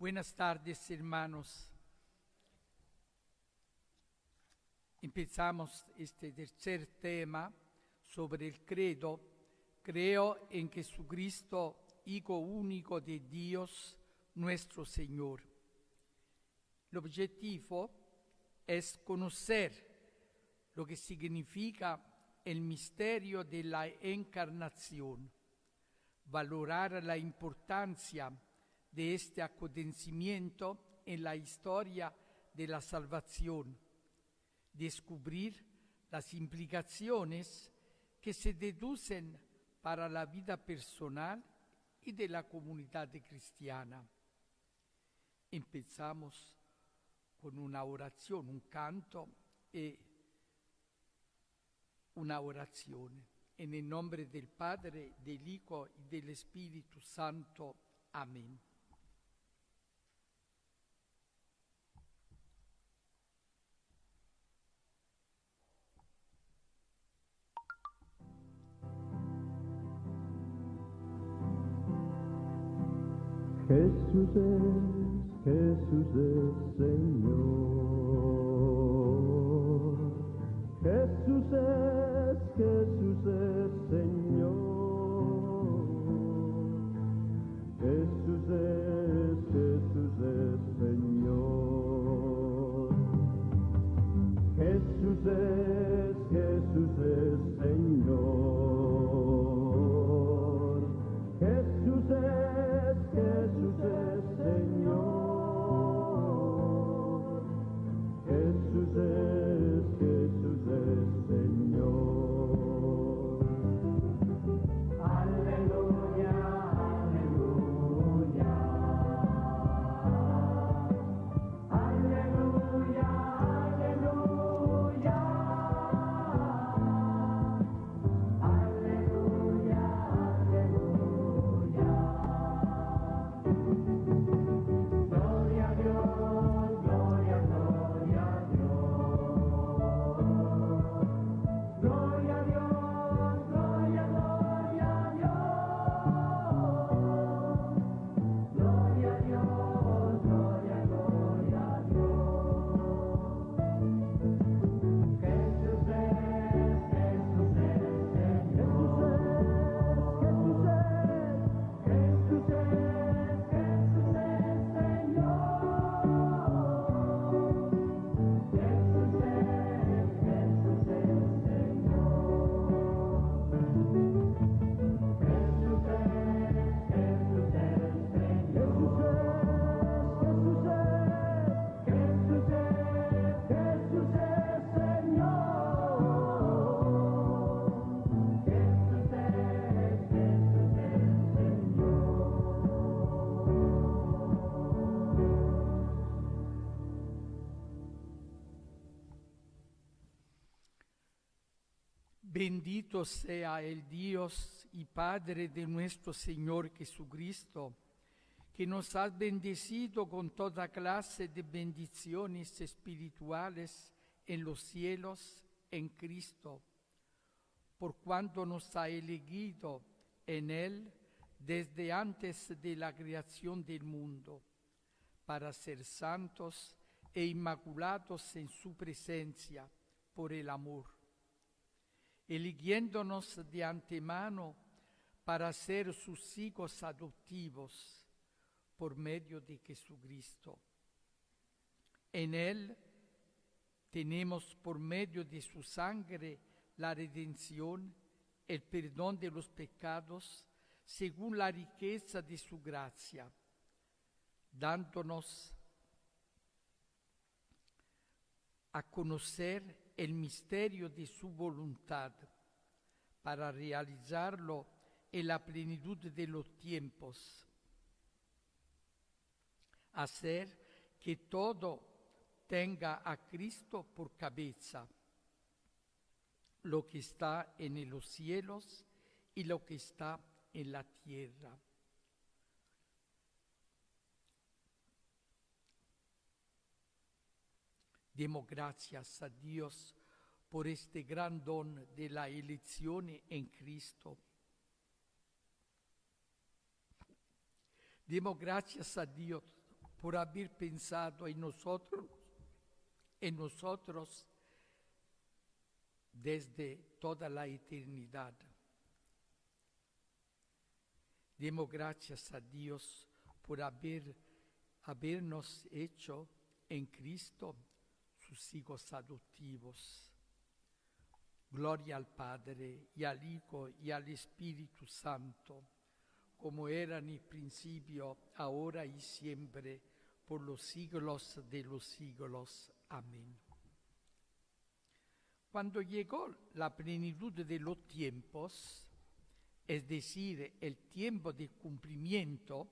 Buenas tardes, hermanos. Empezamos este tercer tema sobre el credo. Creo en Jesucristo, Hijo único de Dios, nuestro Señor. El objetivo es conocer lo que significa el misterio de la encarnación, valorar la importancia de este acontecimiento en la historia de la salvación, descubrir las implicaciones que se deducen para la vida personal y de la comunidad cristiana. Empezamos con una oración, un canto y una oración. En el nombre del Padre, del Hijo y del Espíritu Santo. Amén. Jesús es Señor. Jesús es Señor. Jesús es Señor. Jesús es Señor. Jesús es Señor. Jesús es Señor. Aleluya, aleluya. Aleluya, aleluya. Aleluya, aleluya. Gloria a Dios, gloria, gloria a Dios. Gloria a Dios, gloria, gloria a Dios. Gloria a Dios, gloria, gloria a Dios. Jesús es Bendito sea el Dios y Padre de nuestro Señor Jesucristo, que nos ha bendecido con toda clase de bendiciones espirituales en los cielos en Cristo, por cuanto nos ha elegido en Él desde antes de la creación del mundo, para ser santos e inmaculados en su presencia por el amor, eligiéndonos de antemano para ser sus hijos adoptivos por medio de Jesucristo. En Él tenemos por medio de su sangre la redención, el perdón de los pecados, según la riqueza de su gracia, dándonos a conocer el misterio de su voluntad, para realizarlo en la plenitud de los tiempos, hacer que todo tenga a Cristo por cabeza, lo que está en los cielos y lo que está en la tierra. Demos gracias a Dios por este gran don de la elección en Cristo. Demos gracias a Dios por haber pensado en nosotros desde toda la eternidad. Demos gracias a Dios por habernos hecho en Cristo sus hijos adoptivos. Gloria al Padre, y al Hijo, y al Espíritu Santo, como era en el principio, ahora y siempre, por los siglos de los siglos. Amén. Cuando llegó la plenitud de los tiempos, es decir, el tiempo de cumplimiento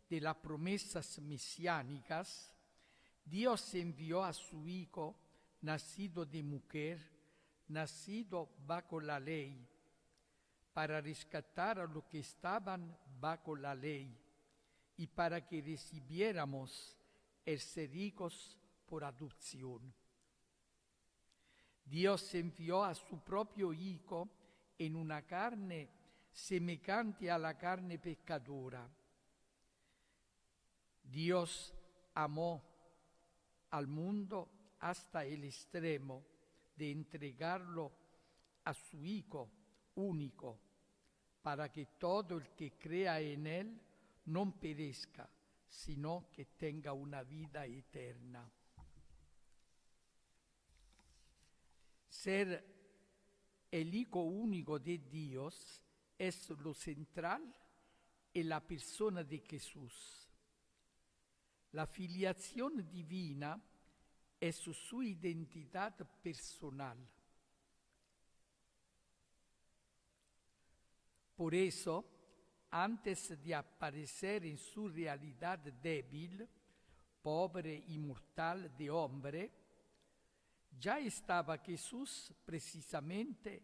de las promesas mesiánicas, Dios envió a su Hijo, nacido de mujer, nacido bajo la ley, para rescatar a los que estaban bajo la ley y para que recibiéramos el ser hijos por adopción. Dios envió a su propio Hijo en una carne semejante a la carne pecadora. Dios amó al mundo hasta el extremo de entregarlo a su Hijo único, para que todo el que crea en Él no perezca, sino que tenga una vida eterna. Ser el Hijo único de Dios es lo central en la persona de Jesús. La filiación divina es su identidad personal. Por eso, antes de aparecer en su realidad débil, pobre y mortal de hombre, ya estaba Jesús precisamente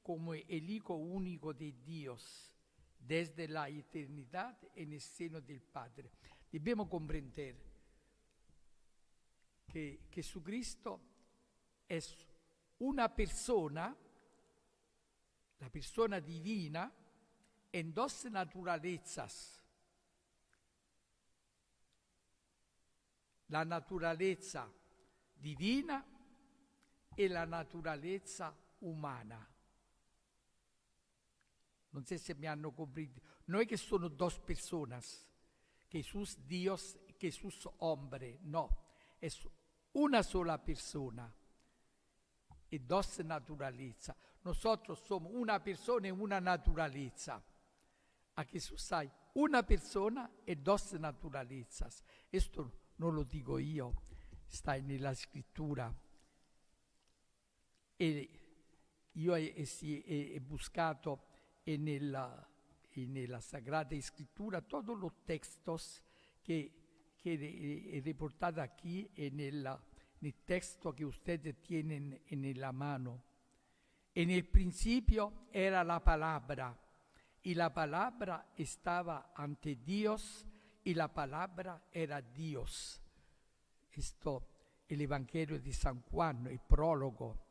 como el Hijo único de Dios, desde la eternidad en el seno del Padre. Debemos comprender que Jesucristo es una persona, la persona divina, en dos naturalezas. La naturaleza divina e la naturaleza umana. Non so se mi hanno compreso. No es que sono dos personas, Jesús Dios, Jesús hombre, no. Es una sola persona y dos naturalezas. Nosotros somos una persona y una naturaleza. A Jesús hay una persona y dos naturalezas. Esto no lo digo yo, está en la Escritura. E io he buscato nella Sagrada Escritura todos los textos que he reportado aquí en el texto que ustedes tienen en la mano. En el principio era la palabra, y la palabra estaba ante Dios, y la palabra era Dios. Esto es el Evangelio de San Juan, el prólogo.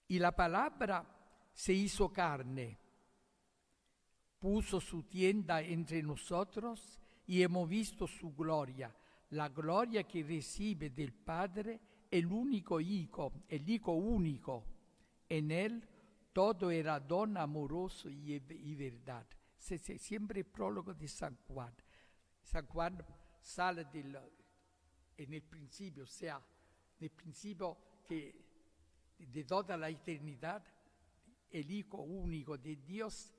Y la palabra se hizo carne, puso su tienda entre nosotros y hemos visto su gloria, la gloria que recibe del Padre el único Hijo, el Hijo único. En Él todo era don amoroso y verdad. Siempre el prólogo de San Juan. San Juan sale en el principio, o sea, el principio que de toda la eternidad, el Hijo único de Dios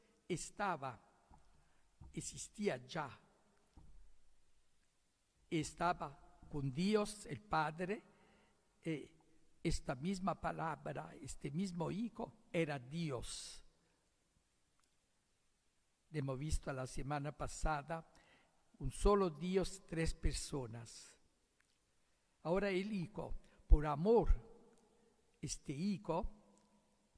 existía ya. Estaba con Dios el Padre, y esta misma palabra, este mismo Hijo era Dios. Hemos visto la semana pasada un solo Dios, tres personas. Ahora el Hijo, por amor, este Hijo,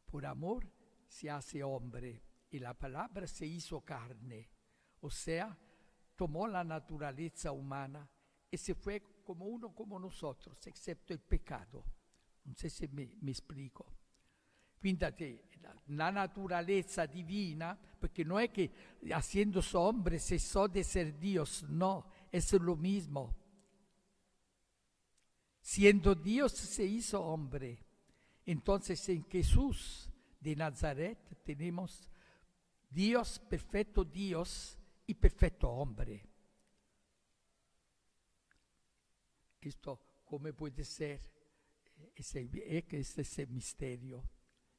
por amor, se hace hombre y la palabra se hizo carne, o sea, tomó la naturaleza humana y se fue como uno como nosotros, excepto el pecado. Non so se mi explico. Quindi la naturaleza divina, porque no es que haciéndose hombre cesó de ser Dios, no, es lo mismo. Siendo Dios se hizo hombre. Entonces en Jesús de Nazaret tenemos Dios y perfecto hombre. Esto, ¿cómo puede ser? Este es el misterio.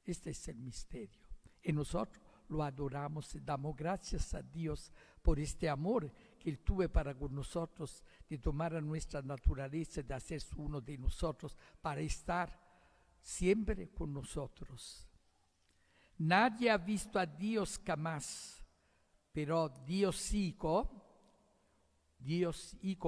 Este es el misterio. Y nosotros lo adoramos y damos gracias a Dios por este amor que Él tuvo para con nosotros, de tomar a nuestra naturaleza, de hacerse uno de nosotros, para estar siempre con nosotros. Nadie ha visto a Dios jamás, pero Dios Hijo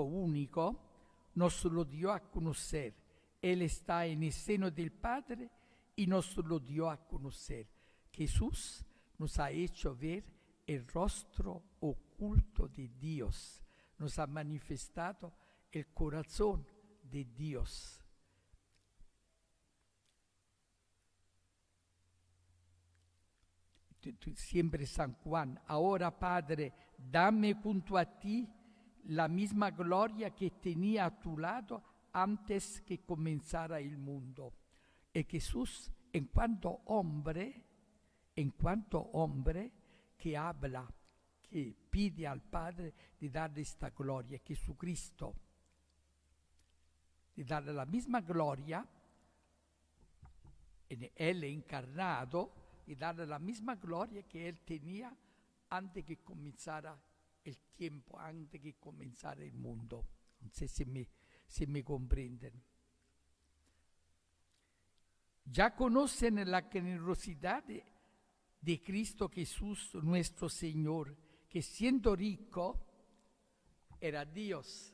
único, nos lo dio a conocer. Él está en el seno del Padre y nos lo dio a conocer. Jesús nos ha hecho ver el rostro oculto de Dios. Nos ha manifestado el corazón de Dios. Siempre San Juan, ahora Padre, dame junto a ti la misma gloria que tenía a tu lado antes que comenzara el mundo. Y Jesús, en cuanto hombre que habla, que pide al Padre de darle esta gloria, Jesucristo, de darle la misma gloria, en Él encarnado, y darle la misma gloria que Él tenía antes que comenzara el tiempo, antes que comenzara el mundo. No sé si me comprenden. Ya conocen la generosidad de Cristo Jesús, nuestro Señor, que siendo rico, era Dios,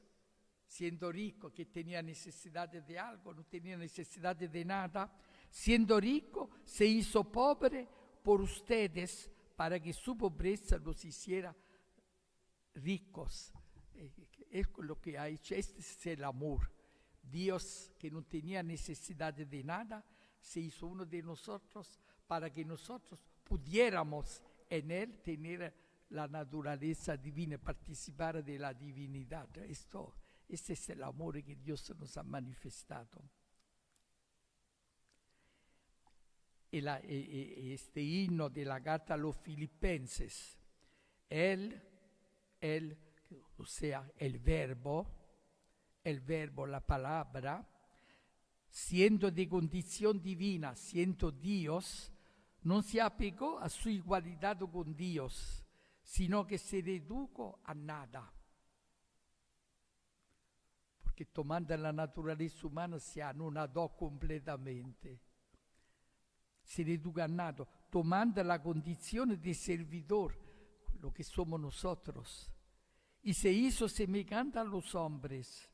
siendo rico, que tenía necesidad de algo, no tenía necesidad de nada, siendo rico, se hizo pobre por ustedes para que su pobreza los hiciera ricos. Es lo que ha hecho, este es el amor. Dios, que no tenía necesidad de nada, se hizo uno de nosotros para que nosotros pudiéramos en Él tener la naturaleza divina, participar de la divinidad. Este es el amor que Dios nos ha manifestado. Este himno de la carta a los Filipenses, Él, o sea, el verbo, la palabra, siendo de condición divina, siendo Dios, no se apegó a su igualdad con Dios, sino que se redujo a nada. Porque tomando la naturaleza humana se anonadó completamente. Se redujo a nada, tomando la condición de servidor, lo que somos nosotros, y se hizo semejante a los hombres,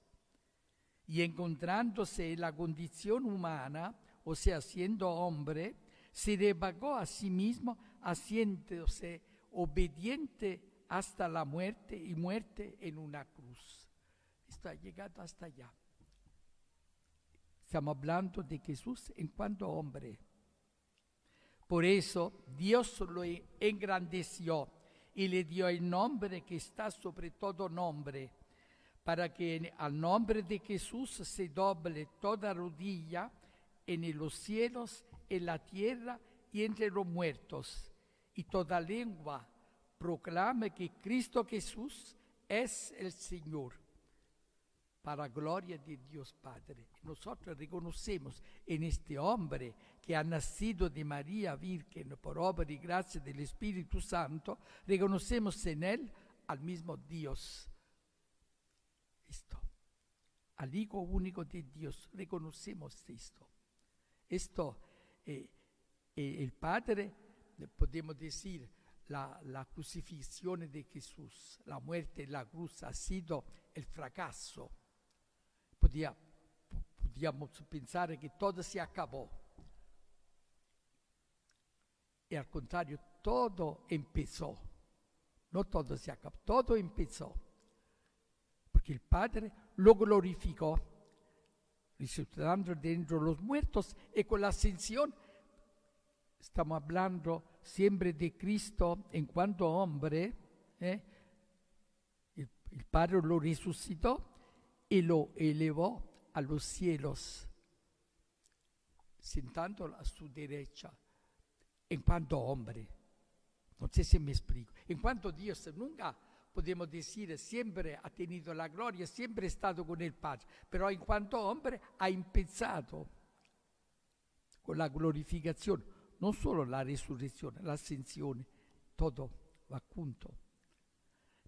y encontrándose en la condición humana, o sea, siendo hombre, se rebajó a sí mismo, haciéndose obediente hasta la muerte, y muerte en una cruz. Esto ha llegado hasta allá. Estamos hablando de Jesús en cuanto hombre. Por eso Dios lo engrandeció y le dio el nombre que está sobre todo nombre, para que al nombre de Jesús se doble toda rodilla en los cielos, en la tierra y entre los muertos, y toda lengua proclame que Cristo Jesús es el Señor, para gloria de Dios Padre. Nosotros reconocemos en este hombre que ha nacido de María Virgen por obra y gracia del Espíritu Santo, reconocemos en él al mismo Dios. Al Hijo único de Dios, reconocemos esto. El Padre, podemos decir, la crucifixión de Jesús, la muerte en la cruz ha sido el fracaso. Podíamos pensar que todo se acabó. Y al contrario, todo empezó. No todo se acabó, todo empezó. Porque el Padre lo glorificó, resucitando dentro de los muertos, y con la ascensión estamos hablando siempre de Cristo en cuanto hombre, el Padre lo resucitó y lo elevó a los cielos, sentándolo a su derecha, en cuanto hombre. No sé si me explico. En cuanto Dios nunca, podemos decir, siempre ha tenido la gloria, siempre ha estado con el Padre, pero en cuanto hombre ha empezado con la glorificación, no solo la resurrección, la ascensión, todo va junto.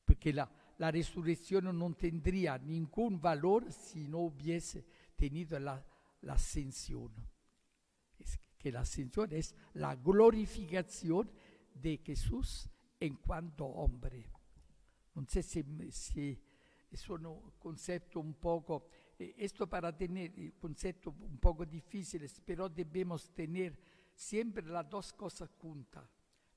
Porque la resurrección no tendría ningún valor si no hubiese tenido la ascensión. Es que la ascensión es la glorificación de Jesús en cuanto hombre. No sé si es un concepto un poco, esto para tener concepto un poco difíciles, pero debemos tener siempre las dos cosas juntas.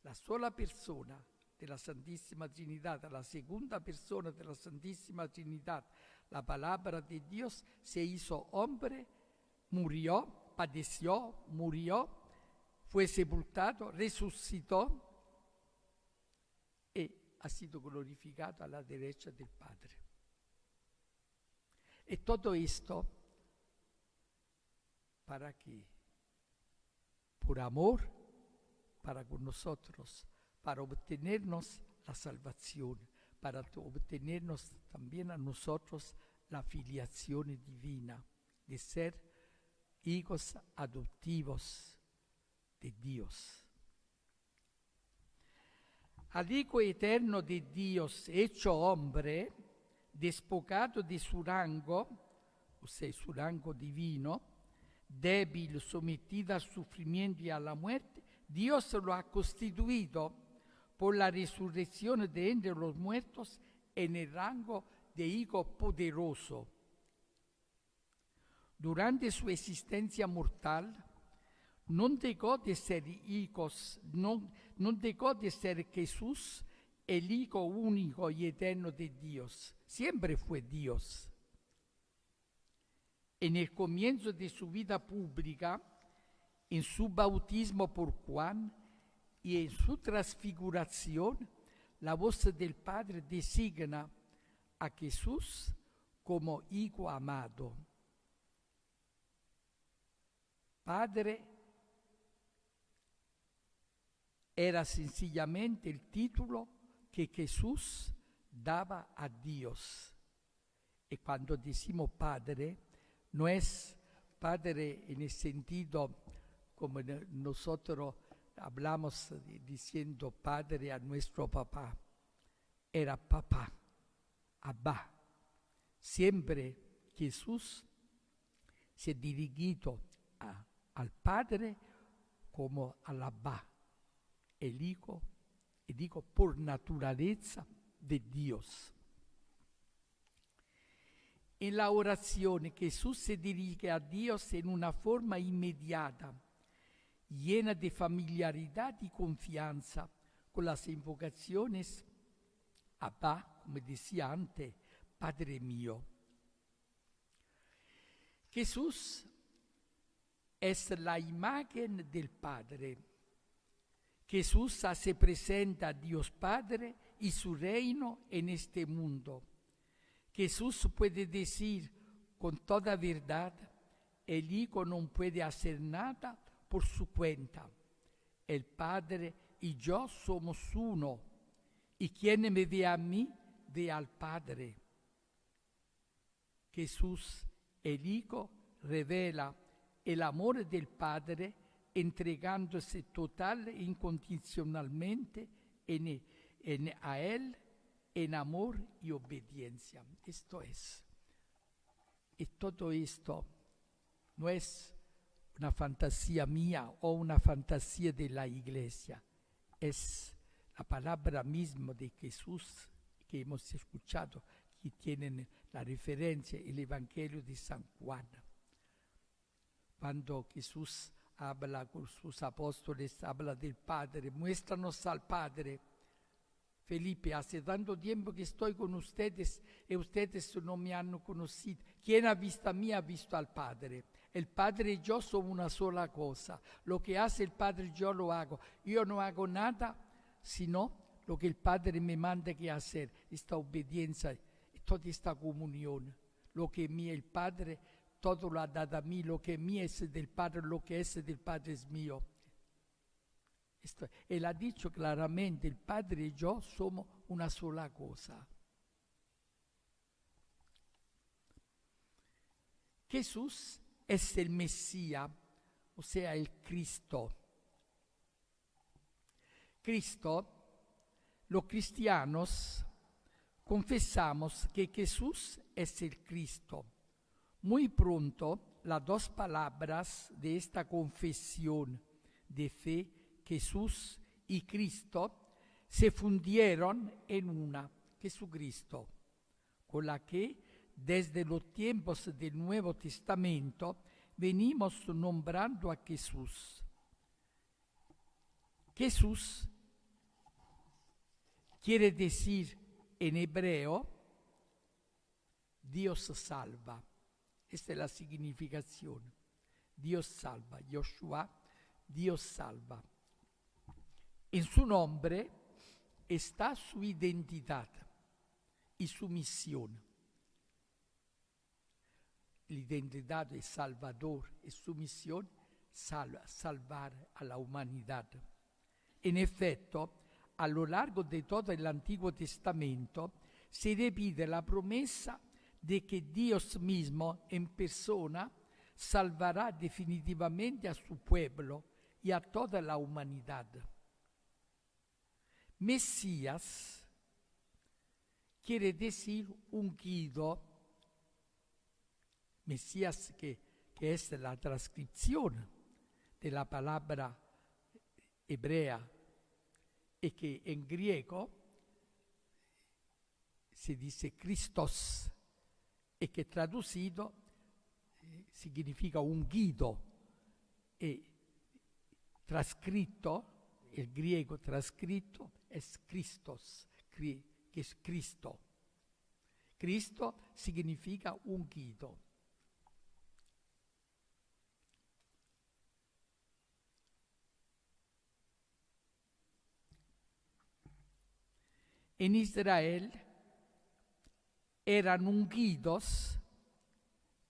La sola persona de la Santísima Trinidad, la segunda persona de la Santísima Trinidad, la palabra de Dios se hizo hombre, murió, padeció, murió, fue sepultado, resucitó y ha sido glorificado a la derecha del Padre. Y todo esto, ¿para qué? Por amor para con nosotros, para obtenernos la salvación, para obtenernos también a nosotros la filiación divina, de ser hijos adoptivos de Dios. Al Hijo eterno de Dios, hecho hombre, despojado de su rango, o sea, su rango divino, débil, sometido al sufrimiento y a la muerte, Dios lo ha constituido por la resurrección de entre los muertos en el rango de Hijo poderoso. Durante su existencia mortal, no dejó de ser hijos, no dejó de ser Jesús, el Hijo único y eterno de Dios. Siempre fue Dios. En el comienzo de su vida pública, en su bautismo por Juan y en su transfiguración, la voz del Padre designa a Jesús como Hijo amado. Padre era sencillamente el título que Jesús daba a Dios. Y cuando decimos Padre, no es Padre en el sentido como nosotros hablamos diciendo Padre a nuestro papá. Era papá, Abba. Siempre Jesús se ha dirigido al Padre como al Abba, el Hijo por naturaleza de Dios. En la oración Jesús se dirige a Dios en una forma inmediata, llena de familiaridad y confianza, con las invocaciones Abba, como decía antes, Padre mío. Jesús es la imagen del Padre. Jesús hace presente a Dios Padre y su reino en este mundo. Jesús puede decir con toda verdad, el Hijo no puede hacer nada por su cuenta. El Padre y yo somos uno, y quien me ve a mí, ve al Padre. Jesús, el Hijo, revela el amor del Padre, entregándose total e incondicionalmente a Él en amor y obediencia. Esto es. Y todo esto no es una fantasía mía o una fantasía de la Iglesia. Es la palabra misma de Jesús que hemos escuchado, que tienen la referencia, el Evangelio de San Juan. Cuando Jesús habla con sus apóstoles, habla del Padre, muéstranos al Padre. Felipe, hace tanto tiempo que estoy con ustedes y ustedes no me han conocido. Quien ha visto a mí ha visto al Padre. El Padre y yo somos una sola cosa. Lo que hace el Padre yo lo hago. Yo no hago nada sino lo que el Padre me manda que hacer. Esta obediencia y toda esta comunión. Lo que es mío el Padre, todo lo ha dado a mí. Lo que es mío es del Padre, lo que es del Padre es mío. Él ha dicho claramente, el Padre y yo somos una sola cosa. Jesús es el Mesías, o sea, el Cristo. Cristo, los cristianos confesamos que Jesús es el Cristo. Muy pronto, las dos palabras de esta confesión de fe, Jesús y Cristo, se fundieron en una, Jesucristo, con la que desde los tiempos del Nuevo Testamento venimos nombrando a Jesús. Jesús quiere decir en hebreo, Dios salva. Esta es la significación. Dios salva. Yoshua, Dios salva. En su nombre está su identidad y su misión. La identidad de Salvador y su misión, salvar a la humanidad. En efecto, a lo largo de todo el Antiguo Testamento se repite la promesa de que Dios mismo en persona salvará definitivamente a su pueblo y a toda la humanidad. Mesías quiere decir ungido. Mesías que es la transcripción de la palabra hebrea y que en griego se dice Christos y que traducido significa ungido y trascrito, el griego trascrito es Christos, que es Cristo. Cristo significa ungido. En Israel eran ungidos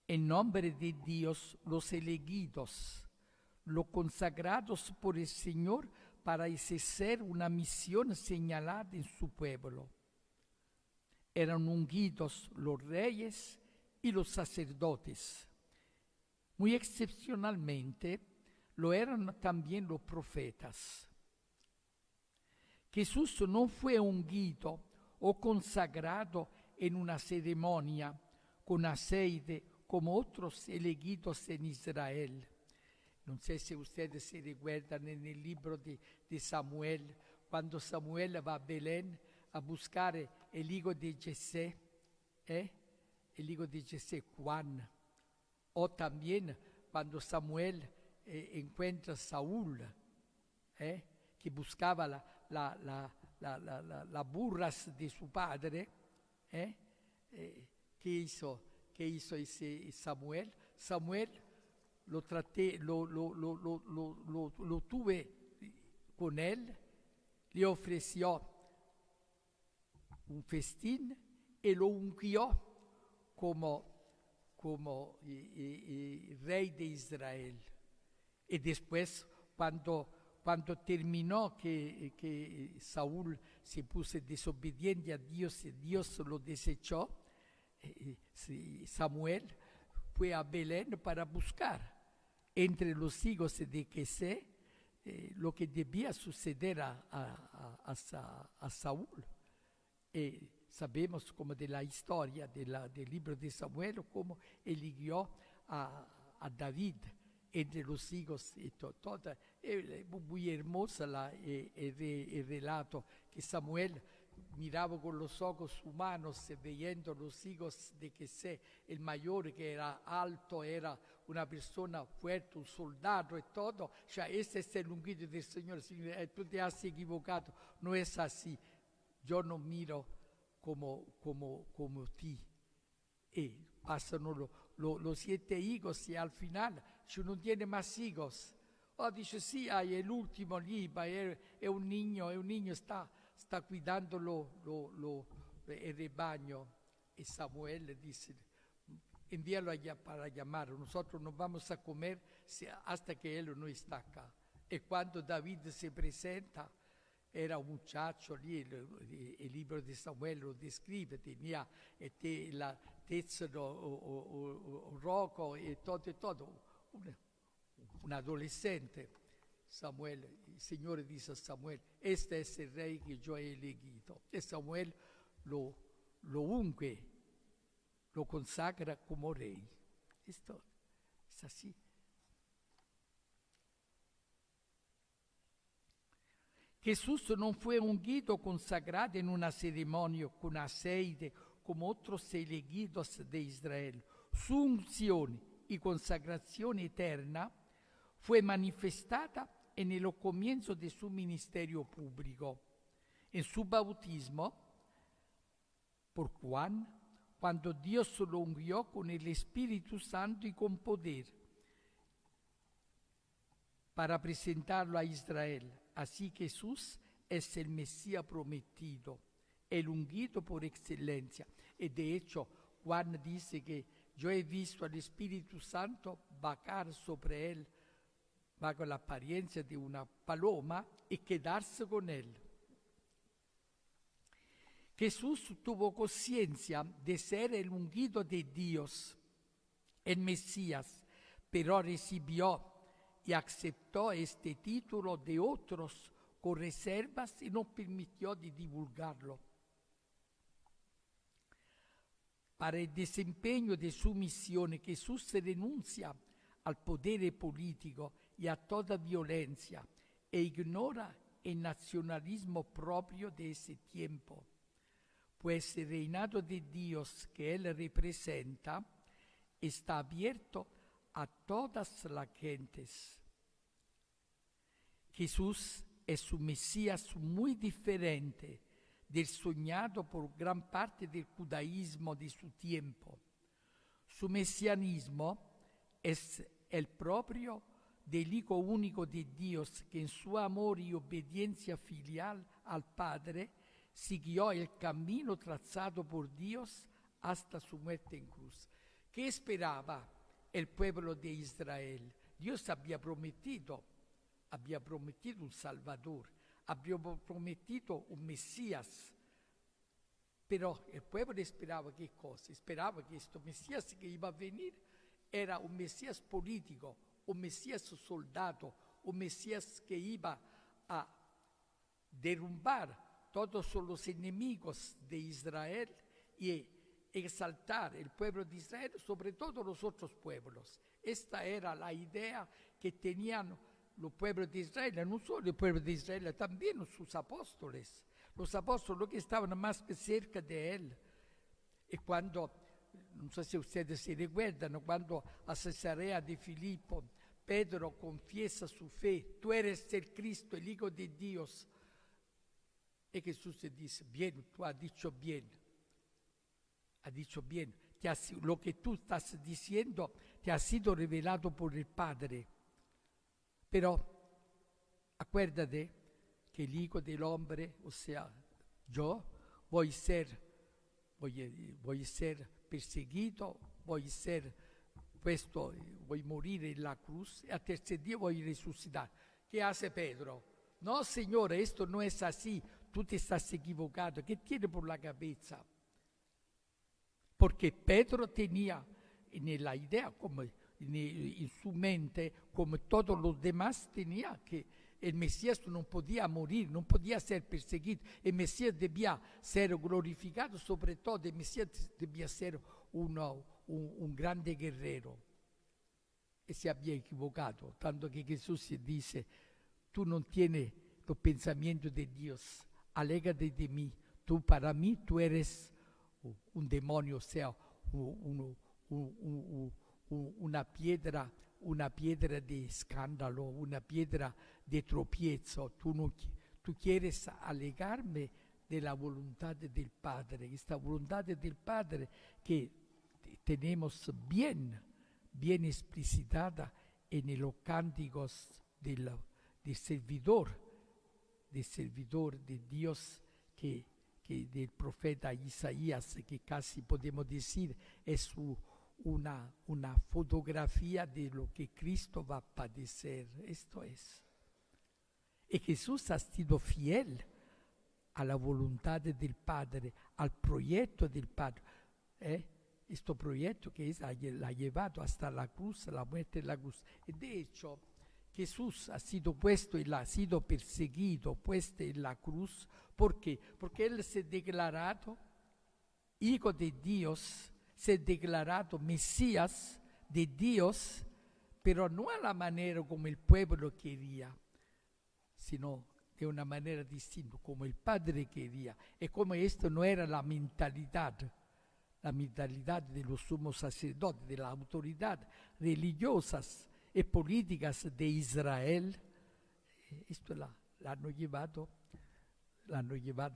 en nombre de Dios los elegidos, los consagrados por el Señor para ejercer una misión señalada en su pueblo. Eran ungidos los reyes y los sacerdotes. Muy excepcionalmente lo eran también los profetas. Jesús no fue ungido o consagrado en una ceremonia con aceite como otros elegidos en Israel. No sé si ustedes se recuerdan en el libro de Samuel, cuando Samuel va a Belén a buscar el hijo de Jesé, el hijo de Jesé, Juan. O también cuando Samuel encuentra a Saúl, que buscaba las burras de su padre, ¿qué hizo ese Samuel? Samuel lo tuve con él, le ofreció un festín y lo ungió como rey de Israel. Y después, cuando terminó que Saúl se puso desobediente a Dios y Dios lo desechó, Samuel fue a Belén para buscar entre los hijos de Jesé lo que debía suceder a Saúl. Sabemos como de la historia del libro de Samuel, cómo eligió a David entre los hijos y todo. Es muy hermosa el relato que Samuel miraba con los ojos humanos viendo los hijos de Jesé, el mayor que era alto, era una persona fuerte, un soldado y todo. Ya ese es el ungido del Señor. Tú te has equivocado, no es así. Yo no miro como ti. y pasan los 7 hijos y al final dice, no tiene más hijos. Oh, dice, sí, hay el último lì, ma è un niño, está cuidando el rebaño. Y Samuel dice, envíalo allá para llamar, nosotros nos vamos a comer hasta que él no está acá. Y cuando David se presenta, era un muchacho lì, il libro di Samuele lo descrive, tenía la testa rojo e todo, un adolescente. Samuel, il Signore dice a Samuel, este es el rey que yo he elegido. E Samuel lo unge, lo consagra como rey. Esto es así. Jesús no fue ungido, consagrado en una ceremonia con aceite como otros elegidos de Israel. Su unción y consagración eterna fue manifestada en el comienzo de su ministerio público, en su bautismo por Juan, cuando Dios lo ungió con el Espíritu Santo y con poder para presentarlo a Israel. Así que Jesús es el Mesías prometido, el ungido por excelencia. Y de hecho, Juan dice que yo he visto al Espíritu Santo bajar sobre él bajo la apariencia de una paloma y quedarse con él. Jesús tuvo conciencia de ser el ungido de Dios, el Mesías, pero recibió y aceptó este título de otros con reservas y no permitió de divulgarlo. Para el desempeño de su misión, Jesús renuncia al poder político y a toda violencia e ignora el nacionalismo propio de ese tiempo, pues el reinado de Dios que él representa está abierto a todas las gentes. Jesús es un Mesías muy diferente del soñado por gran parte del judaísmo de su tiempo. Su mesianismo es el propio del Hijo único de Dios, que en su amor y obediencia filial al Padre siguió el camino trazado por Dios hasta su muerte en cruz. ¿Qué esperaba el pueblo de Israel? Dios había prometido un Salvador, había prometido un Mesías, pero el pueblo esperaba qué cosa, esperaba que este Mesías que iba a venir era un Mesías político, un Mesías soldado, un Mesías que iba a derrumbar todos los enemigos de Israel y exaltar el pueblo de Israel sobre todos los otros pueblos. Esta era la idea que tenían los pueblos de Israel, no solo el pueblo de Israel, también sus apóstoles, los apóstoles que estaban más cerca de él. Y cuando, no sé si ustedes se recuerdan, cuando a Cesarea de Filipo, Pedro confiesa su fe, tú eres el Cristo, el Hijo de Dios. Y Jesús le dice, bien, tú has dicho bien. Lo que tú estás diciendo te ha sido revelado por el Padre. Pero acuérdate que el Hijo del Hombre, o sea, yo, voy a ser perseguido, voy a morir en la cruz, y al tercer día voy a resucitar. ¿Qué hace Pedro? No, Señor, esto no es así, tú te estás equivocando. ¿Qué tiene por la cabeza? Porque Pedro tenía en la idea, como en su mente, como todos los demás, tenía que el Mesías no podía morir, no podía ser perseguido. El Mesías debía ser glorificado, sobre todo el Mesías debía ser un grande guerrero. Y se había equivocado, tanto que Jesús dice, tú no tienes los pensamientos de Dios, alégrate de mí, para mí tú eres un demonio, o sea, una piedra de escándalo, una piedra de tropiezo. Tú quieres alegarme de la voluntad del Padre, esta voluntad del Padre que tenemos bien explicitada en los cánticos del servidor de Dios, que del profeta Isaías, que casi podemos decir es una fotografía de lo que Cristo va a padecer. Esto es. Y Jesús ha sido fiel a la voluntad del Padre, al proyecto del Padre. Este proyecto que la ha llevado hasta la cruz, la muerte en la cruz. Y de hecho, Jesús ha sido puesto y ha sido perseguido, puesto en la cruz. ¿Por qué? Porque Él se ha declarado Hijo de Dios, se ha declarado Mesías de Dios, pero no a la manera como el pueblo quería, sino de una manera distinta, como el Padre quería. Y como esto no era la mentalidad de los sumos sacerdotes, de las autoridades religiosas y políticas de Israel, esto l'hanno llevado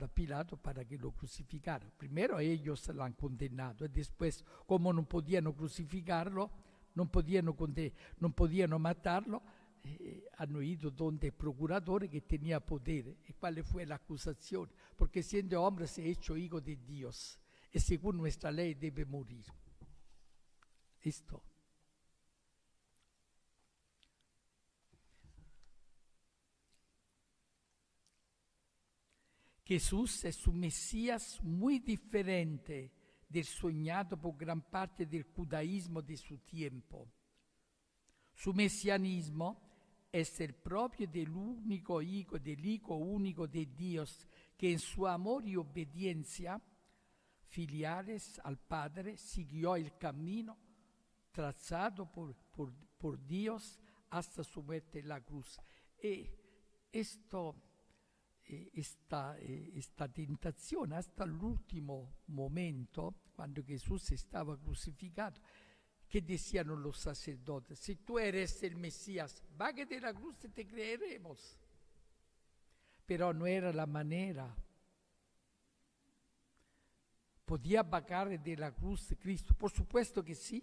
a Pilato para que lo crucificara. Primero ellos lo han condenado y después, como no podían crucificarlo, no podían matarlo, hanno ido donde el procurador que tenía poder. ¿Y cuál fue la acusación? Porque siendo hombre se ha hecho hijo de Dios y según nuestra ley debe morir. Esto. Jesús es un Mesías muy diferente del soñado por gran parte del judaísmo de su tiempo. Su mesianismo es el propio del Hijo único de Dios, que en su amor y obediencia filiales al Padre siguió el camino trazado por Dios hasta su muerte en la cruz. Y esta tentación hasta el último momento, cuando Jesús estaba crucificado, ¿qué decían los sacerdotes? Si tú eres el Mesías, bájate de la cruz y te creeremos. Pero no era la manera. ¿Podía bajar de la cruz de Cristo? Por supuesto que sí,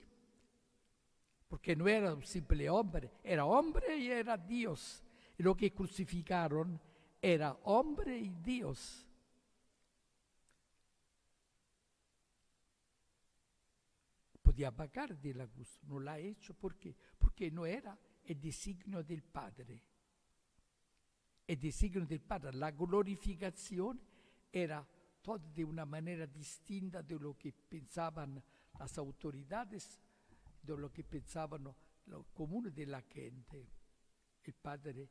porque no era un simple hombre, era hombre y era Dios. Y lo que crucificaron era hombre y Dios. Podía bajar de la cruz, no lo ha hecho. ¿Por qué? Porque no era el designio del Padre. El designio del Padre, la glorificación era todo de una manera distinta de lo que pensaban las autoridades, de lo que pensaban los comunes de la gente. El Padre,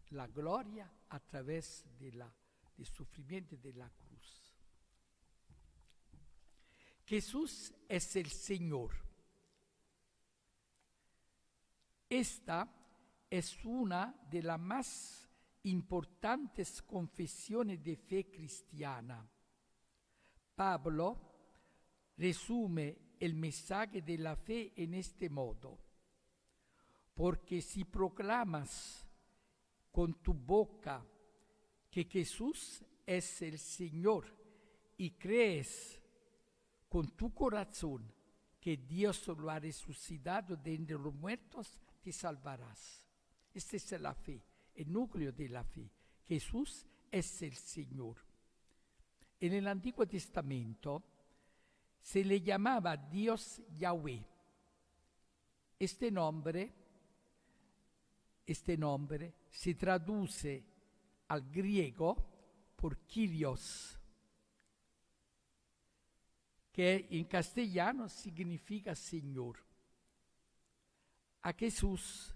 la gloria a través del sufrimiento de la cruz. Jesús es el Señor. Esta es una de las más importantes confesiones de fe cristiana. Pablo resume el mensaje de la fe en este modo: porque si proclamas con tu boca que Jesús es el Señor y crees con tu corazón que Dios lo ha resucitado de entre los muertos, te salvarás. Esta es la fe, el núcleo de la fe. Jesús es el Señor. En el Antiguo Testamento se le llamaba a Dios Yahweh. Este nombre se traduce al griego por Kyrios, que en castellano significa Señor. A Jesús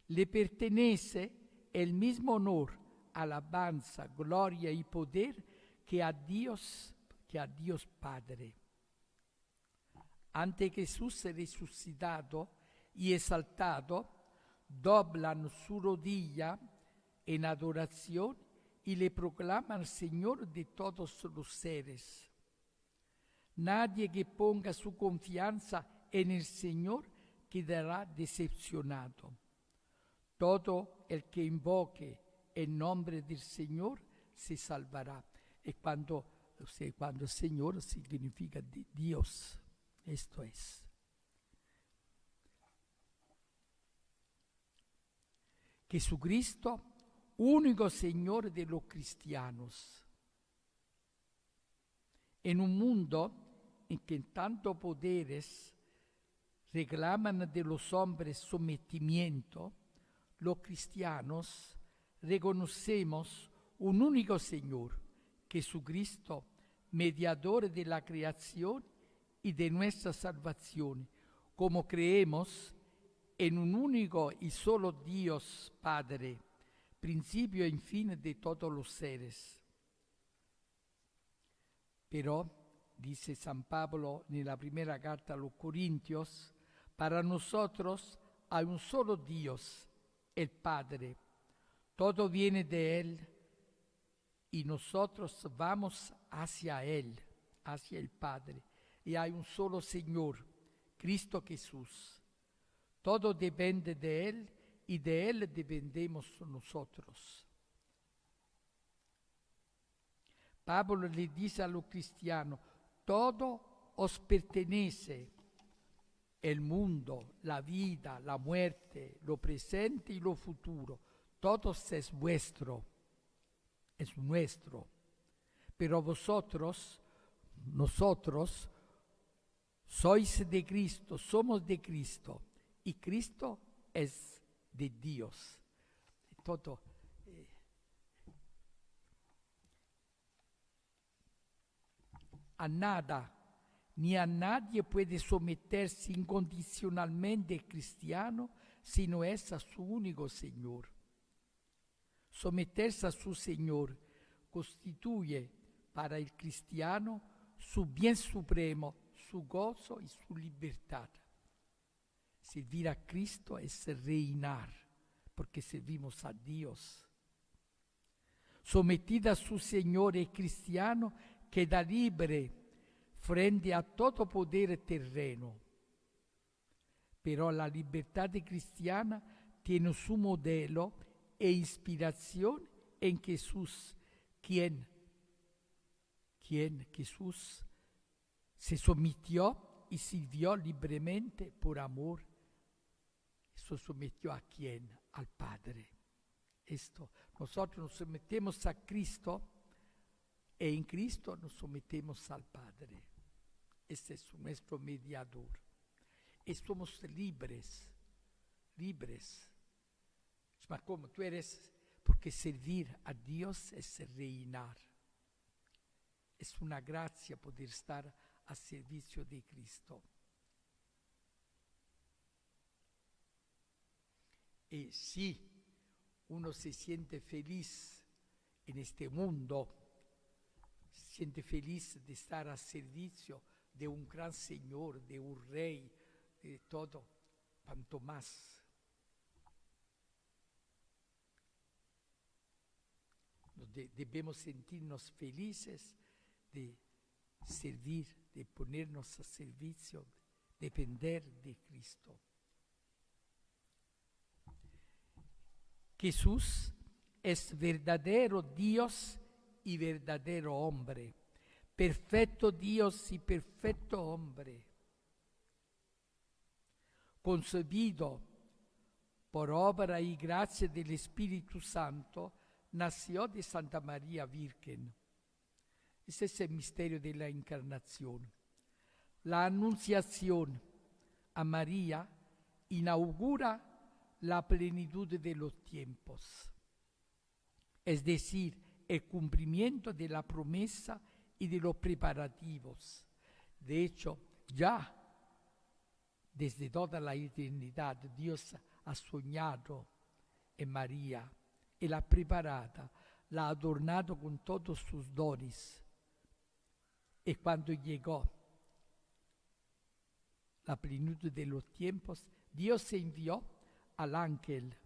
le pertenece el mismo honor, alabanza, gloria y poder que a Dios Padre. Ante Jesús resucitado y exaltado, doblan su rodilla en adoración y le proclaman Señor de todos los seres. Nadie que ponga su confianza en el Señor quedará decepcionado. Todo el que invoque el nombre del Señor se salvará. Y cuando Señor significa Dios. Esto es. Jesucristo, único Señor de los cristianos. En un mundo en que tantos poderes reclaman de los hombres sometimiento, los cristianos reconocemos un único Señor, Jesucristo, mediador de la creación y de nuestra salvación, como creemos en un único y solo Dios Padre, principio y fin de todos los seres. Pero, dice San Pablo en la primera carta a los Corintios, para nosotros hay un solo Dios, el Padre. Todo viene de Él y nosotros vamos hacia Él, hacia el Padre. Y hay un solo Señor, Cristo Jesús. Todo depende de Él y de Él dependemos nosotros. Pablo le dice a los cristianos, todo os pertenece, el mundo, la vida, la muerte, lo presente y lo futuro, todo es vuestro, es nuestro. Pero vosotros, nosotros, sois de Cristo, somos de Cristo, y Cristo es de Dios. Todo. A nada ni a nadie puede someterse incondicionalmente el cristiano si no es a su único Señor. Someterse a su Señor constituye para el cristiano su bien supremo, su gozo y su libertad. Servir a Cristo es reinar, porque servimos a Dios. Sometida a su Señor, el cristiano queda libre frente a todo poder terreno. Pero la libertad cristiana tiene su modelo e inspiración en Jesús, quien Jesús se sometió y sirvió libremente por amor. Se sometió a quién? Al Padre. Nosotros nos sometemos a Cristo y en Cristo nos sometemos al Padre. Ese es nuestro mediador. Y somos libres. Pero como tú eres, porque servir a Dios es reinar. Es una gracia poder estar a servicio de Cristo. Y si uno se siente feliz en este mundo, se siente feliz de estar a servicio de un gran Señor, de un Rey, de todo, cuanto más. Debemos sentirnos felices de servir, de ponernos a servicio, depender de Cristo. Jesús es verdadero Dios y verdadero hombre, perfecto Dios y perfecto hombre, concebido por obra y gracia del Espíritu Santo, nació de Santa María Virgen. Ese es el misterio de la encarnación. La anunciación a María inaugura la plenitud de los tiempos, es decir, el cumplimiento de la promesa y de los preparativos. De hecho, ya desde toda la eternidad Dios ha soñado en María y la ha preparada, la ha adornado con todos sus dones. Y cuando llegó la plenitud de los tiempos, Dios envió al ángel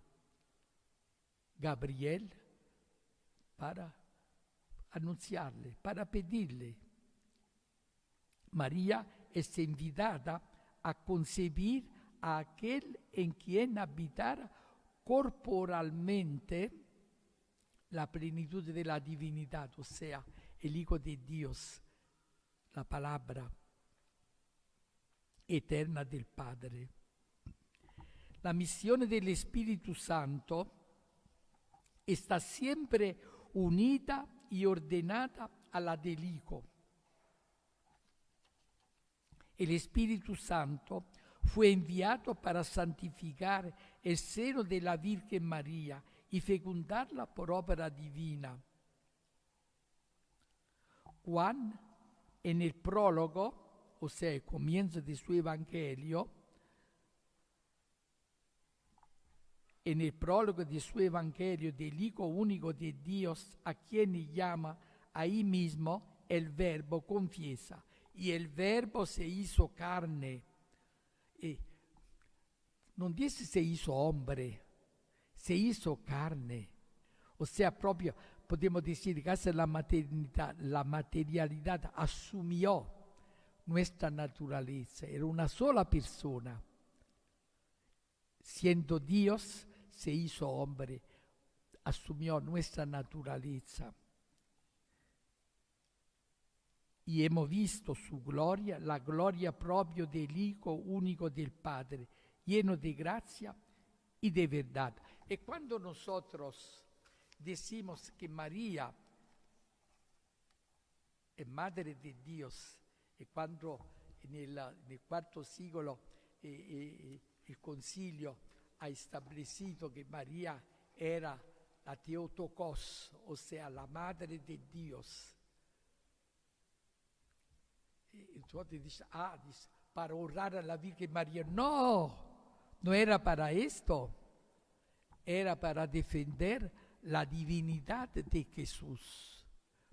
Gabriel para anunciarle, para pedirle. María es invitada a concebir a aquel en quien habitara corporalmente la plenitud de la divinidad, o sea, el Hijo de Dios, la palabra. eterna del Padre. La missione dello Spirito Santo sta sempre unita e ordinata alla dell'Hijo. El Espíritu Santo fue enviado para santificar el seno de la Virgen María y fecundarla por obra divina. Juan, en el prólogo, o sea, el comienzo de su Evangelio, en el prólogo de su Evangelio del Hijo único de Dios, a quien llama ahí mismo el Verbo, confiesa, y el Verbo se hizo carne. Non dice se hizo hombre, se hizo carne. O sea, proprio podemos decir que hace la materialidad asumió nuestra naturaleza. Era una sola persona. Siendo Dios, se hizo hombre, asumió nuestra naturaleza. Y hemos visto su gloria, la gloria propio del Hijo único del Padre, lleno de gracia y de verdad. Y cuando nosotros decimos que María es Madre de Dios, y cuando en el IV siglo el concilio ha establecido que María era la Theotokos, o sea, la Madre de Dios, entonces dice, para honrar a la Virgen María. No era para esto. Era para defender la divinidad de Jesús.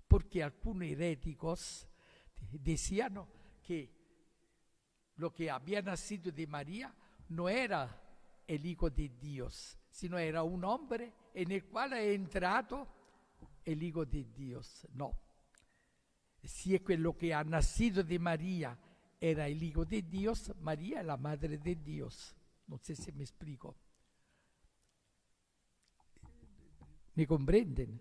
Porque algunos heréticos decían que lo que había nacido de María no era el Hijo de Dios, sino era un hombre en el cual ha entrado el Hijo de Dios. No. Si quello che ha nacido de María era el Hijo de Dios, María es la Madre de Dios. No sé si me explico. ¿Me comprenden?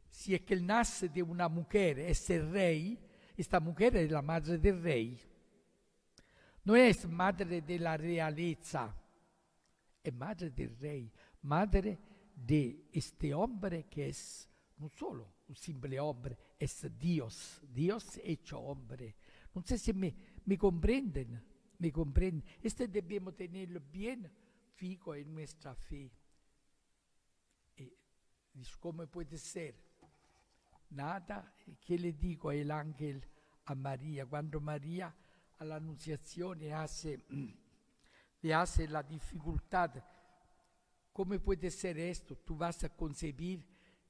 Si es que él nace de una mujer, es el rey, esta mujer es la madre del rey. No es madre de la realeza, es madre del rey, madre de este hombre que es no solo un simple hombre, es Dios, Dios hecho hombre. No sé si me comprenden, me comprenden. Debemos tenerlo bien fijo en nuestra fe. ¿Cómo puede ser? Nada, ¿qué le digo el ángel a María? Cuando María a la anunciación le hace la dificultad. ¿Cómo puede ser esto? Tú vas a concebir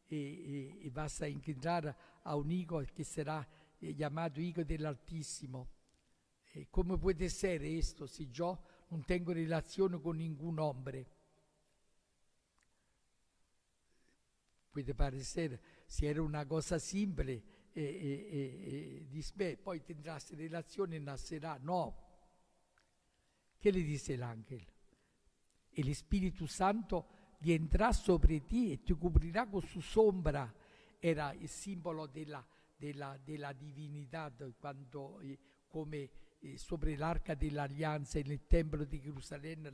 y vas a engendrar a un hijo que será llamado Hijo del Altísimo. ¿Cómo puede ser esto si yo no tengo relación con ningún hombre? Puede parecer, si era una cosa simple, dice, poi tendrás relazione e nacerá. No. ¿Qué le dice el ángel? El Espíritu Santo vendrá sobre ti e te cubrirá con su sombra. Era il simbolo della divinità, quando come sopra l'arca dell'alleanza nel tempio di Gerusalemme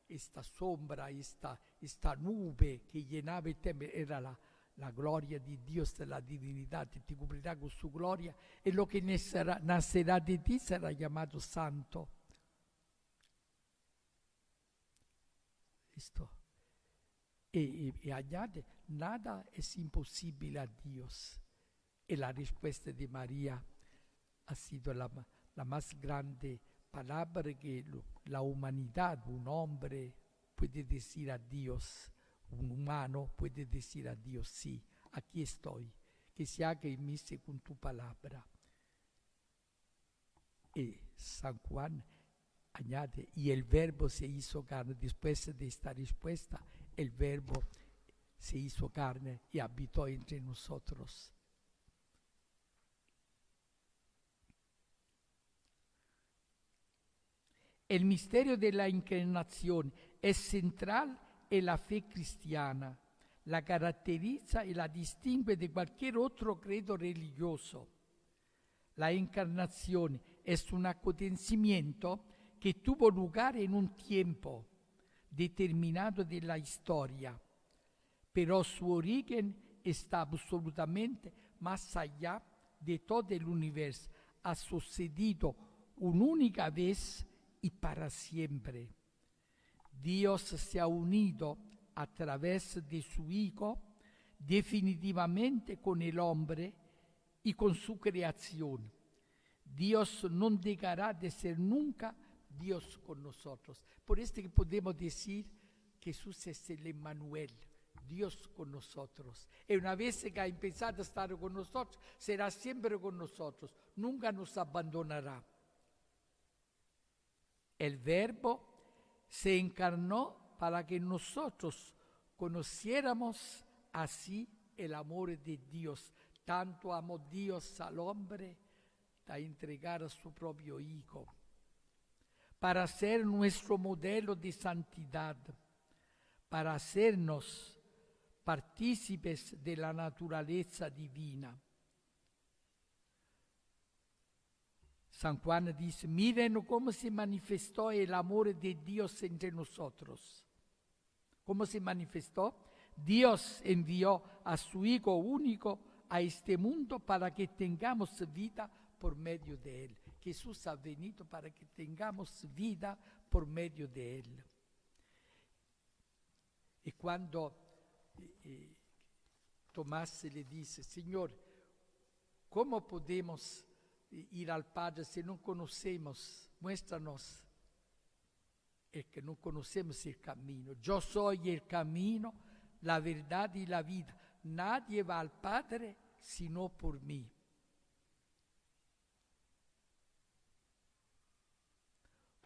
esta sombra, esta nube que llenaba el templo, era la gloria de Dios, de la divinidad, te cubrirá con su gloria, y lo que nacerá de ti será llamado santo. Esto. Y añade, nada es imposible a Dios. Y la respuesta de María ha sido la más grande palabra que la humanidad, un hombre puede decir a Dios, un humano puede decir a Dios, sí, aquí estoy, que se haga en mí según tu palabra. Y San Juan añade, y el Verbo se hizo carne. Después de esta respuesta, el Verbo se hizo carne y habitó entre nosotros. El misterio de la encarnación es central en la fe cristiana, la caracteriza y la distingue de cualquier otro credo religioso. La encarnación es un acontecimiento que tuvo lugar en un tiempo determinado de la historia, pero su origen está absolutamente más allá de todo el universo. Ha sucedido una única vez y para siempre. Dios se ha unido a través de su Hijo definitivamente con el hombre y con su creación. Dios no dejará de ser nunca Dios con nosotros. Por esto que podemos decir que Jesús es el Emmanuel, Dios con nosotros. Y una vez que ha empezado a estar con nosotros, será siempre con nosotros, nunca nos abandonará. El Verbo se encarnó para que nosotros conociéramos así el amor de Dios. Tanto amó Dios al hombre da entregar a su propio Hijo, para ser nuestro modelo de santidad, para hacernos partícipes de la naturaleza divina. San Juan dice, miren cómo se manifestó el amor de Dios entre nosotros. ¿Cómo se manifestó? Dios envió a su Hijo único a este mundo para que tengamos vida por medio de Él. Jesús ha venido para que tengamos vida por medio de Él. Y cuando Tomás le dice, Señor, ¿cómo podemos ir al Padre si no conocemos? Muéstranos. Es que no conocemos el camino. Yo soy el camino, la verdad y la vida. Nadie va al Padre sino por mí.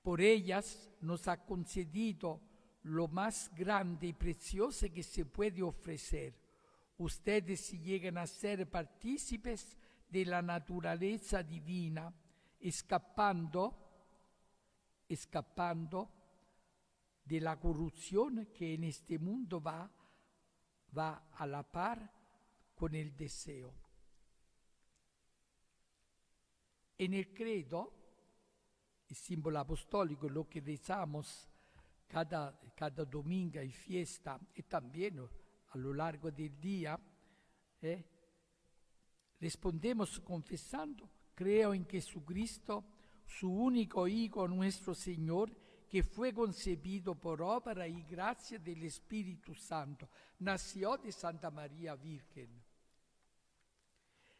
Por ellas nos ha concedido lo más grande y precioso que se puede ofrecer. Ustedes si llegan a ser partícipes de la naturaleza divina, escapando de la corrupción que en este mundo va a la par con el deseo. En el credo, el símbolo apostólico, lo que rezamos cada domingo y fiesta, y también a lo largo del día, respondemos confesando, creo en Jesucristo, su único Hijo, nuestro Señor, que fue concebido por obra y gracia del Espíritu Santo, nació de Santa María Virgen.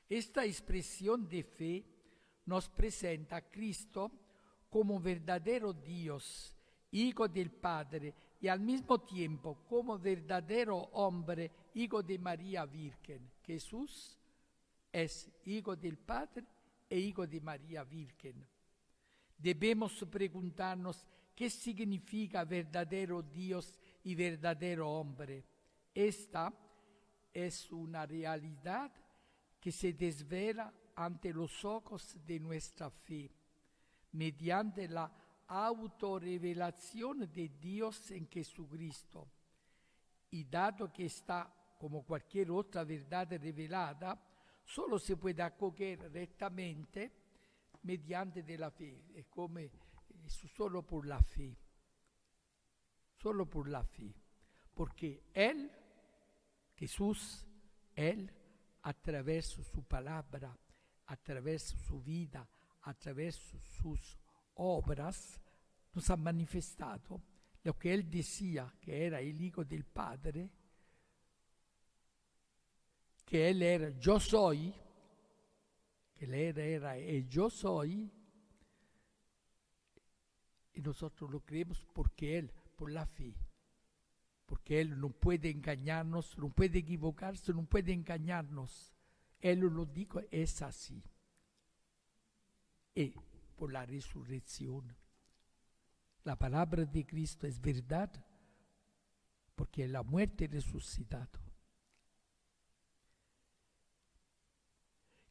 Esta expresión de fe nos presenta a Cristo como verdadero Dios, Hijo del Padre, y al mismo tiempo como verdadero hombre, Hijo de María Virgen. Jesús es Hijo del Padre e Hijo de María Virgen. Debemos preguntarnos qué significa verdadero Dios y verdadero hombre. Esta es una realidad que se desvela ante los ojos de nuestra fe, mediante la autorrevelación de Dios en Jesucristo. Y dado que está como cualquier otra verdad revelada, solo se puede acoger rectamente mediante de la fe, es como solo por la fe, porque Él, Jesús, Él, a través de su palabra, a través de su vida, a través de sus obras, nos ha manifestado lo que Él decía que era el Hijo del Padre, que Él era yo soy, que Él era el yo soy, y nosotros lo creemos porque Él, por la fe, porque Él no puede engañarnos, no puede equivocarse, no puede engañarnos. Él lo dijo, es así. Y por la resurrección, la palabra de Cristo es verdad, porque la muerte resucitado.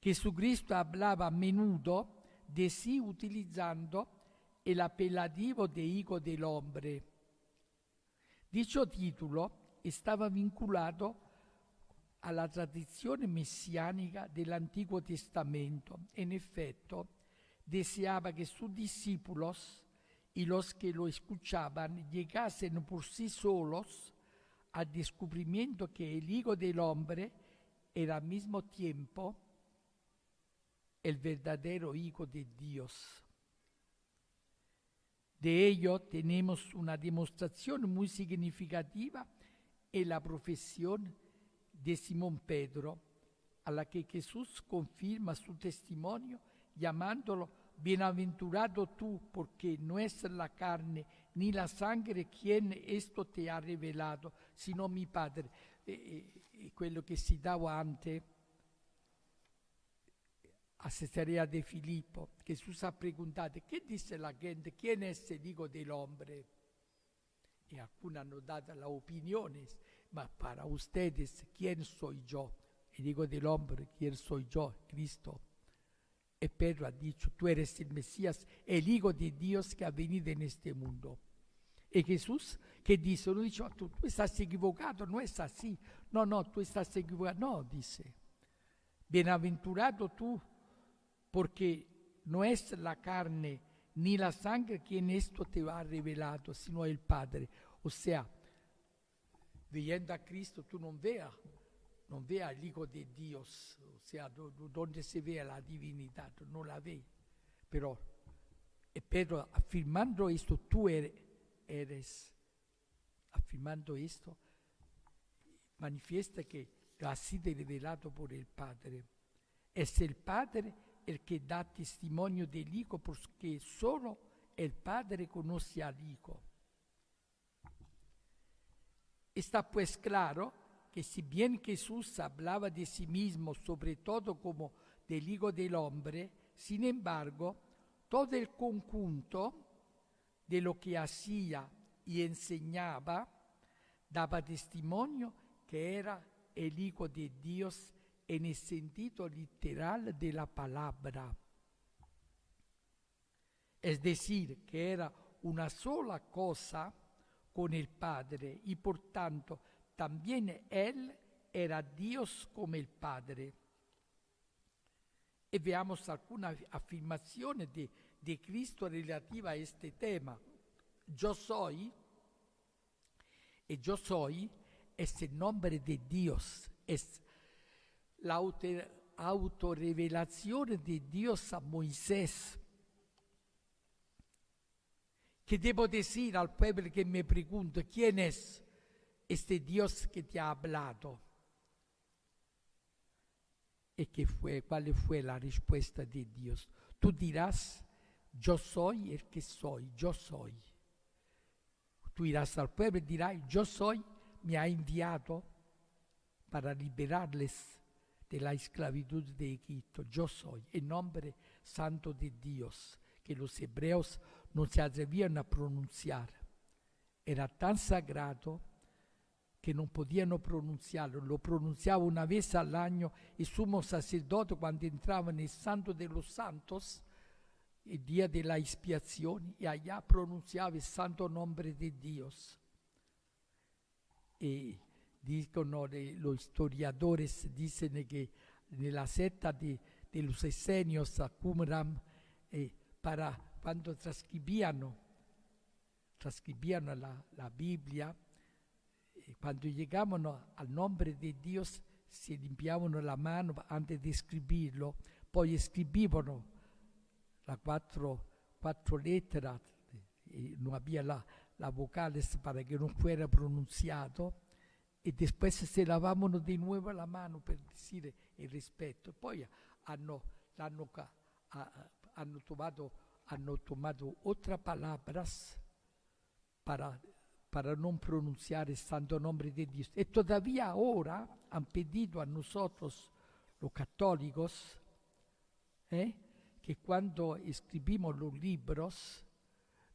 Jesucristo hablaba a menudo de sí utilizando el apelativo de Hijo del Hombre. Dicho título estaba vinculado a la tradizione messianica dell'Antico Testamento. In effetti, deseaba que sus discípulos y los que lo escuchaban llegasen por sí solos al descubrimiento que el Hijo del Hombre era al mismo tiempo el verdadero Hijo de Dios. De ello tenemos una demostración muy significativa en la profesión de Simón Pedro, a la que Jesús confirma su testimonio llamándolo bienaventurado tú, porque no es la carne ni la sangre quien esto te ha rivelato, sino mi Padre. Quello che si dava antes a Cesarea de Filipo, Jesús ha preguntado, ¿qué dice la gente? ¿Quién es el Hijo del Hombre? Y algunos han dado las opiniones, mas para ustedes, ¿quién soy yo? El Hijo del Hombre, ¿quién soy yo? Cristo. Y Pedro ha dicho, tú eres el Mesías, el Hijo de Dios que ha venido en este mundo. Y Jesús, ¿qué dice? Uno dice, tú estás equivocado, no es así. No, tú estás equivocado. No, dice, bienaventurado tú, porque no es la carne ni la sangre quien esto te ha revelado, sino el Padre. O sea, viendo a Cristo, tú no veas el Hijo de Dios, o sea, donde se ve la divinidad, no la ve. Pero Pedro, afirmando esto, tú eres, afirmando esto, manifiesta que ha sido revelado por el Padre. Es el Padre el que da testimonio del Hijo, porque solo el Padre conoce al Hijo. Está pues claro que si bien Jesús hablaba de sí mismo, sobre todo como del Hijo del Hombre, sin embargo, todo el conjunto de lo que hacía y enseñaba daba testimonio que era el Hijo de Dios en el sentido literal de la palabra. Es decir, que era una sola cosa con el Padre y por tanto también Él era Dios como el Padre. Y veamos algunas afirmaciones de Cristo relativa a este tema. Yo soy, y yo soy es el nombre de Dios, es la autorrevelación de Dios a Moisés. ¿Qué debo decir al pueblo que me pregunta quién es este Dios que te ha hablado? ¿Y cuál fue la respuesta de Dios? Tú dirás, yo soy el que soy, yo soy. Tú irás al pueblo y dirás, yo soy, me ha enviado para liberarles de la esclavitud de Egipto. Yo soy el nombre santo de Dios, que los hebreos no se atrevían a pronunciar. Era tan sagrado que no podían pronunciarlo. Lo pronunciaba una vez al año el sumo sacerdote cuando entraba en el Santo de los Santos, el día de la expiación, y allá pronunciaba el santo nombre de Dios. Y dicono los historiadores, dicen que nella setta de los esenios a Qumran, para cuando transcribían la Biblia, cuando llegaban al nombre de Dios, se limpiaban la mano antes de escribirlo, poi escribivano las cuatro letras, no había la vocales para que no fuera pronunciado, y después se lavaban de nuevo la mano per decir el respeto. Poi hanno tomado otras palabras para no pronunciar el santo nombre de Dios. Y todavía ahora han pedido a nosotros, los católicos, que cuando escribimos los libros,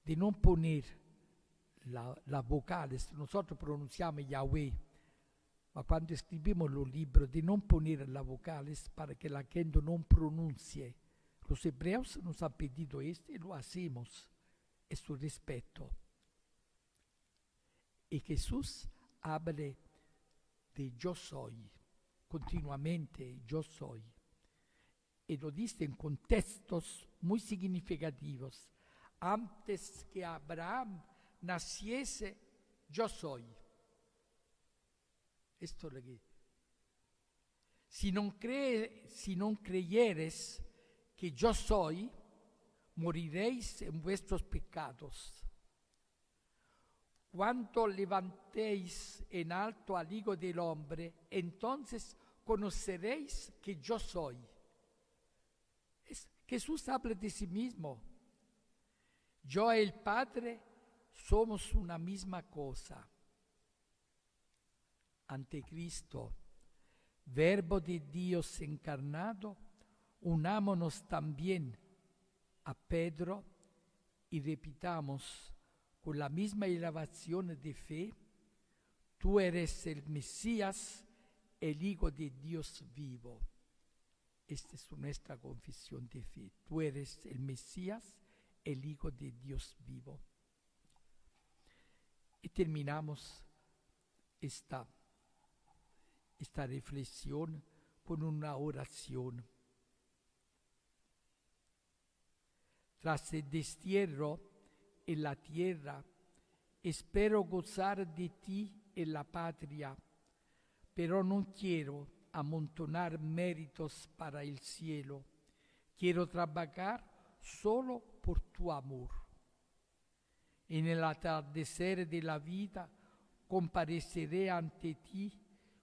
de no poner las vocales. Nosotros pronunciamos Yahweh, ma cuando escribimos los libros, de no poner las vocales para que la gente no pronuncie. Los hebreos nos han pedido esto y lo hacemos. Es su respeto. Y Jesús habla de yo soy, continuamente yo soy. y lo dice en contextos muy significativos. Antes que Abraham naciese, yo soy. Esto es lo que... Si no creyeres que yo soy, moriréis en vuestros pecados. Cuando levantéis en alto al Hijo del Hombre, entonces conoceréis que yo soy. Jesús habla de sí mismo. Yo y el Padre somos una misma cosa. Ante Cristo, Verbo de Dios encarnado, unámonos también a Pedro y repitamos con la misma elevación de fe: tú eres el Mesías, el Hijo de Dios vivo. Esta es nuestra confesión de fe. Tú eres el Mesías, el Hijo de Dios vivo. Y terminamos esta reflexión con una oración. Tras el destierro en la tierra, espero gozar de ti en la patria, pero no quiero amontonar méritos para el cielo. Quiero trabajar solo por tu amor. En el atardecer de la vida compareceré ante ti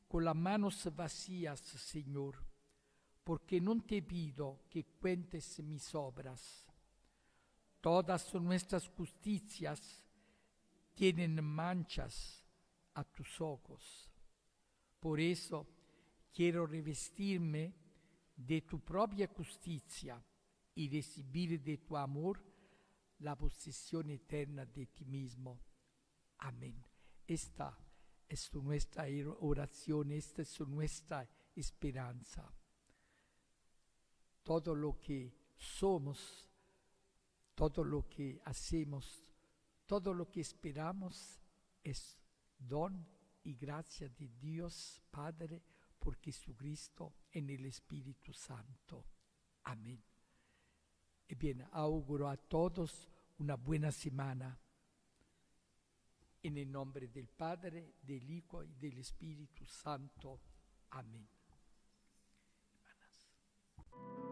con las manos vacías, Señor, porque no te pido que cuentes mis obras. Todas nuestras justicias tienen manchas a tus ojos. Por eso quiero revestirme de tu propia justicia y recibir de tu amor la posesión eterna de ti mismo. Amén. Esta es nuestra oración, esta es nuestra esperanza. Todo lo que somos, todo lo que hacemos, todo lo que esperamos es don y gracia de Dios Padre por Jesucristo en el Espíritu Santo. Amén. Y bien, auguro a todos una buena semana. En el nombre del Padre, del Hijo y del Espíritu Santo. Amén. Hermanas.